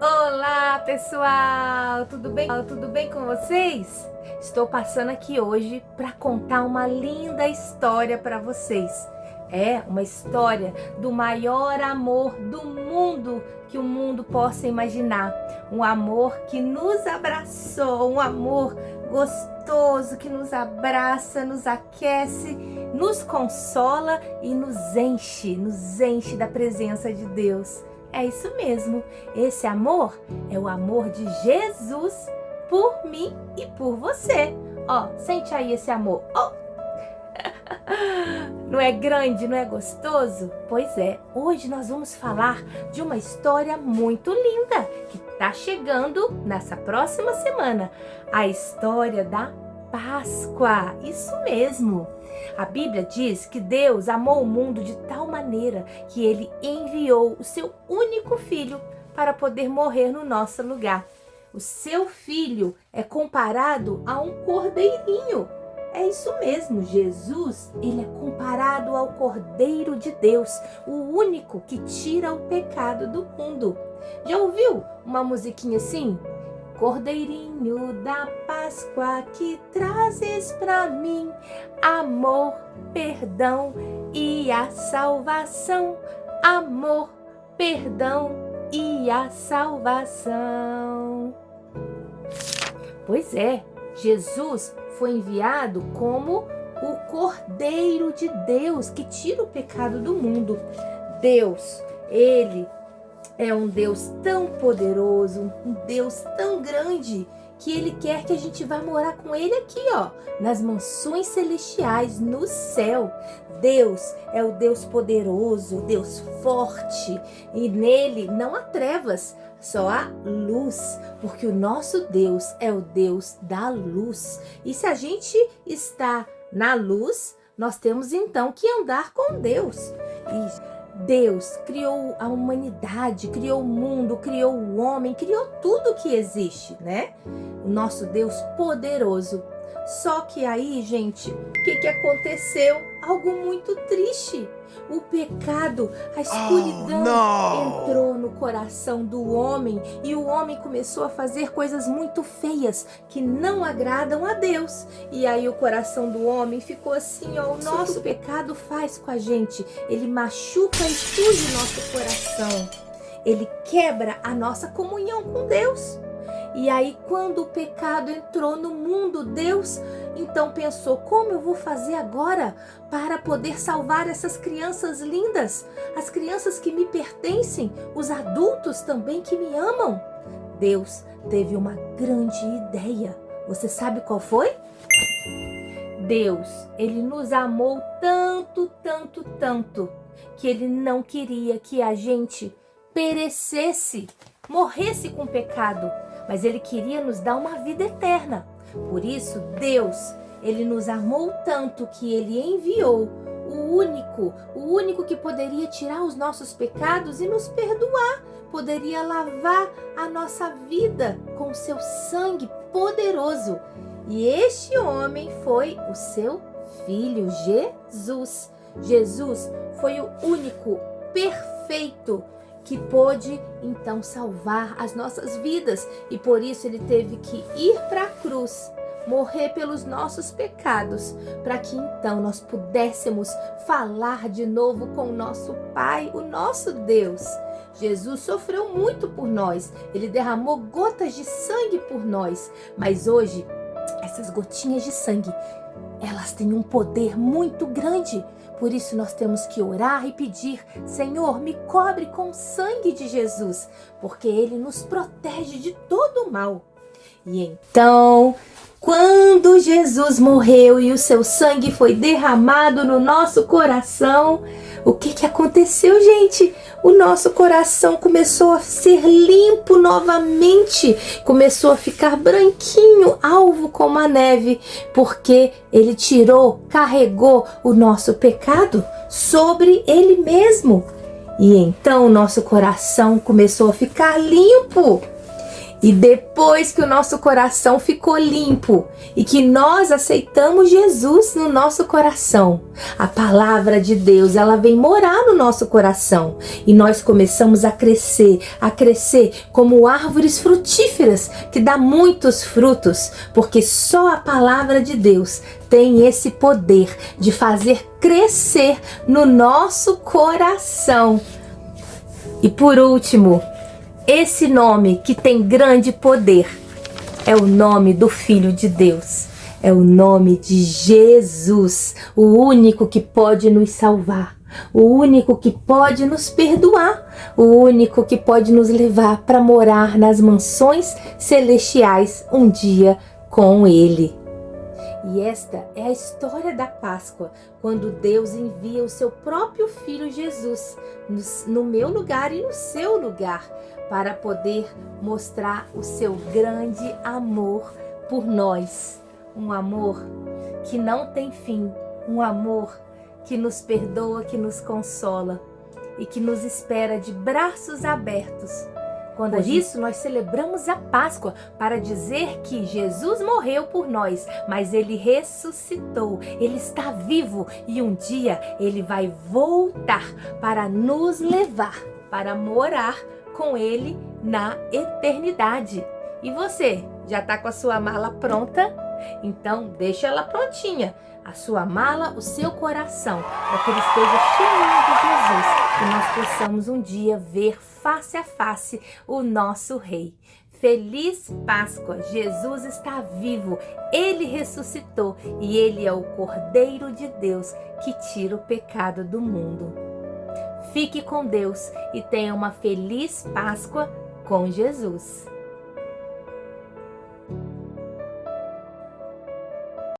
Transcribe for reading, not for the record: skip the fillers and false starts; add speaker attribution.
Speaker 1: Olá, pessoal! Tudo bem? Tudo bem com vocês? Estou passando aqui hoje para contar uma linda história para vocês. É uma história do maior amor do mundo que o mundo possa imaginar. Um amor que nos abraçou, um amor gostoso que nos abraça, nos aquece, nos consola e nos enche da presença de Deus. É isso mesmo, esse amor é o amor de Jesus por mim e por você. Ó, sente aí esse amor. Oh. Não é grande, não é gostoso? Pois é, hoje nós vamos falar de uma história muito linda que está chegando nessa próxima semana. A história da Páscoa, isso mesmo. A Bíblia diz que Deus amou o mundo de tal maneira que Ele enviou o seu único filho para poder morrer no nosso lugar. O seu filho é comparado a um cordeirinho. É isso mesmo, Jesus, ele é comparado ao Cordeiro de Deus, o único que tira o pecado do mundo. Já ouviu uma musiquinha assim? Cordeirinho da Páscoa que trazes pra mim amor, perdão e a salvação. Amor, perdão e a salvação. Pois é, Jesus foi enviado como o Cordeiro de Deus que tira o pecado do mundo. Deus, ele é um Deus tão poderoso, um Deus tão grande, que Ele quer que a gente vá morar com Ele aqui, ó, nas mansões celestiais, no céu. Deus é o Deus poderoso, o Deus forte, e nele não há trevas, só há luz, porque o nosso Deus é o Deus da luz. E se a gente está na luz, nós temos então que andar com Deus. E Deus criou a humanidade, criou o mundo, criou o homem, criou tudo que existe, né? O nosso Deus poderoso. Só que aí, gente, o que aconteceu? Algo muito triste. O pecado, a escuridão entrou no coração do homem e o homem começou a fazer coisas muito feias que não agradam a Deus. E aí o coração do homem ficou assim, ó, o nosso pecado faz com a gente. Ele machuca e suja o nosso coração. Ele quebra a nossa comunhão com Deus. E aí, quando o pecado entrou no mundo, Deus então pensou: como eu vou fazer agora para poder salvar essas crianças lindas, as crianças que me pertencem, os adultos também que me amam? Deus teve uma grande ideia. Você sabe qual foi? Deus, ele nos amou tanto, tanto, tanto, que ele não queria que a gente perecesse, morresse com o pecado, mas ele queria nos dar uma vida eterna. Por isso, Deus, ele nos amou tanto que ele enviou o único que poderia tirar os nossos pecados e nos perdoar, poderia lavar a nossa vida com seu sangue poderoso. E este homem foi o seu filho, Jesus. Jesus foi o único perfeito que pôde então salvar as nossas vidas, e por isso ele teve que ir para a cruz, morrer pelos nossos pecados, para que então nós pudéssemos falar de novo com o nosso Pai, o nosso Deus. Jesus sofreu muito por nós, ele derramou gotas de sangue por nós, mas hoje essas gotinhas de sangue, elas têm um poder muito grande. Por isso nós temos que orar e pedir: Senhor, me cobre com o sangue de Jesus, porque Ele nos protege de todo o mal. E então, quando Jesus morreu e o seu sangue foi derramado no nosso coração, o que aconteceu, gente? O nosso coração começou a ser limpo novamente, começou a ficar branquinho, alvo como a neve, porque ele carregou o nosso pecado sobre ele mesmo. E então o nosso coração começou a ficar limpo. E depois que o nosso coração ficou limpo e que nós aceitamos Jesus no nosso coração, a palavra de Deus, ela vem morar no nosso coração e nós começamos a crescer como árvores frutíferas que dá muitos frutos, porque só a palavra de Deus tem esse poder de fazer crescer no nosso coração. E por último, esse nome que tem grande poder é o nome do Filho de Deus. É o nome de Jesus, o único que pode nos salvar, o único que pode nos perdoar, o único que pode nos levar para morar nas mansões celestiais um dia com Ele. E esta é a história da Páscoa, quando Deus envia o seu próprio Filho Jesus no meu lugar e no seu lugar, para poder mostrar o seu grande amor por nós. Um amor que não tem fim, um amor que nos perdoa, que nos consola e que nos espera de braços abertos. Por isso, nós celebramos a Páscoa para dizer que Jesus morreu por nós, mas Ele ressuscitou, Ele está vivo e um dia Ele vai voltar para nos levar, para morar com Ele na eternidade. E você, já está com a sua mala pronta? Então, deixa ela prontinha. A sua mala, o seu coração, para que ele esteja cheio de Jesus e nós possamos um dia ver face a face o nosso Rei. Feliz Páscoa! Jesus está vivo, Ele ressuscitou e Ele é o Cordeiro de Deus que tira o pecado do mundo. Fique com Deus e tenha uma feliz Páscoa com Jesus.